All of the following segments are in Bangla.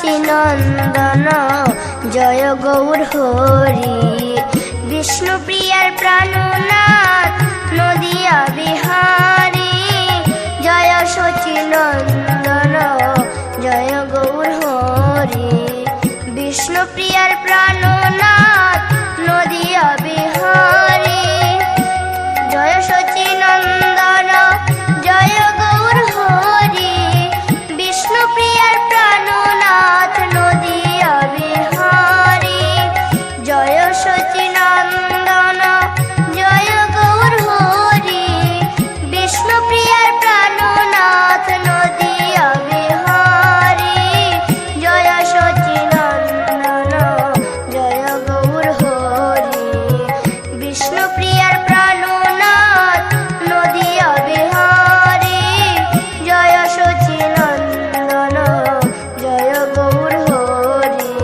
শচীনন্দন জয় গৌর হরি। বিষ্ণুপ্রিয়ার প্রাণনাথ নদিয়া বিহারী জয় শচীনন্দন জয় গৌর হরি। বিষ্ণুপ্রিয়ার প্রাণনাথ নদিয়া বিহারী জয় শচীনন্দন জয় গৌর হরি। বিষ্ণুপ্রিয়ার প্রাণনাথ নদিয়া বিহারী জয় শচীনন্দন জয় গৌর হরি। বিষ্ণুপ্রিয়ার প্রাণনাথ নদিয়া বিহারী জয় শচীনন্দন জয় গৌর হরি। বিষ্ণুপ্রিয়ার প্রাণনাথ নদিয়া বিহারী জয় শচীনন্দন জয় গৌর হরি।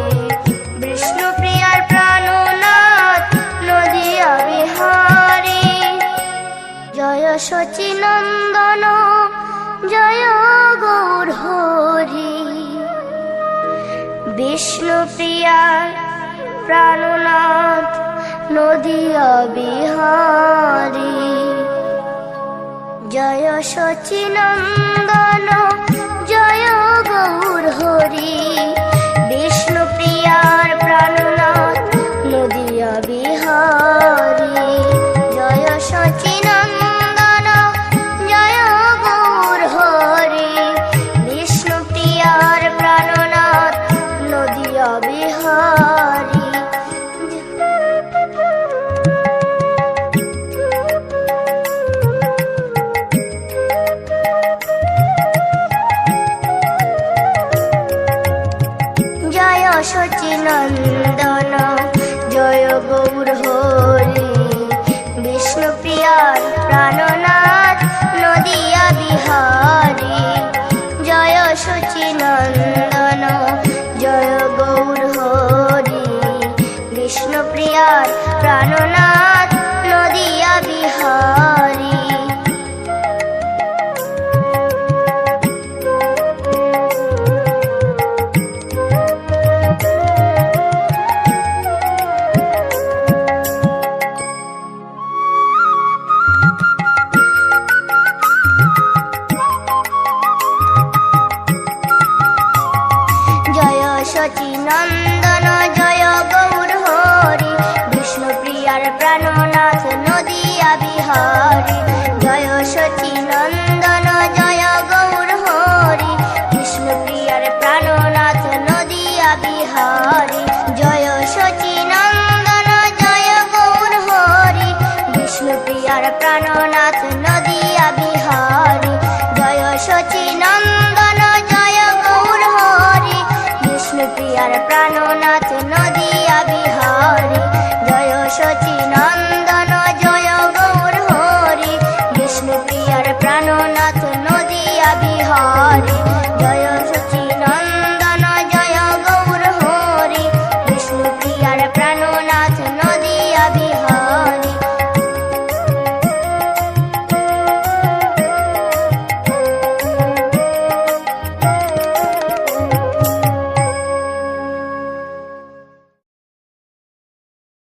বিষ্ণুপ্রিয়ার প্রাণনাথ নদিয়া বিহারী জয় শচীনন্দন জয় গৌর হরি। বিষ্ণুপ্রিয়ার প্রাণনাথ নদিয়া বিহারী জয় শচীনন্দন জয় গৌর হরি। বিষ্ণুপ্রিয়ার প্রাণনাথ নদিয়া বিহারী জয় শচীনন্দন জয় গৌর হরি। বিষ্ণুপ্রিয়ার প্রাণনাথ নদিয়া বিহারী জয় শচীনন্দন জয় গৌর হরি। বিষ্ণুপ্রিয়ার প্রাণনাথ নদিয়া বিহারী জয় শচীনন্দন জয় গৌর হরি। বিষ্ণুপ্রিয়ার প্রাণনাথ নদিয়া বিহারী জয় শচীনন্দন জয় গৌর হরি। বিষ্ণুপ্রিয়ার প্রাণনাথ নদিয়া বিহারী জয় শচীনন্দন জয় গৌর হরি। বিষ্ণুপ্রিয়ার প্রাণনাথ নদিয়া বিহারী জয় শচীনন্দন জয় গৌর হরি। বিষ্ণুপ্রিয়ার প্রাণনাথ নদিয়া বিহারী জয় শচীনন্দন জয় গৌর হরি। বিষ্ণুপ্রিয়ার প্রাণনাথ নদিয়া বিহারী জয় শচীনন্দন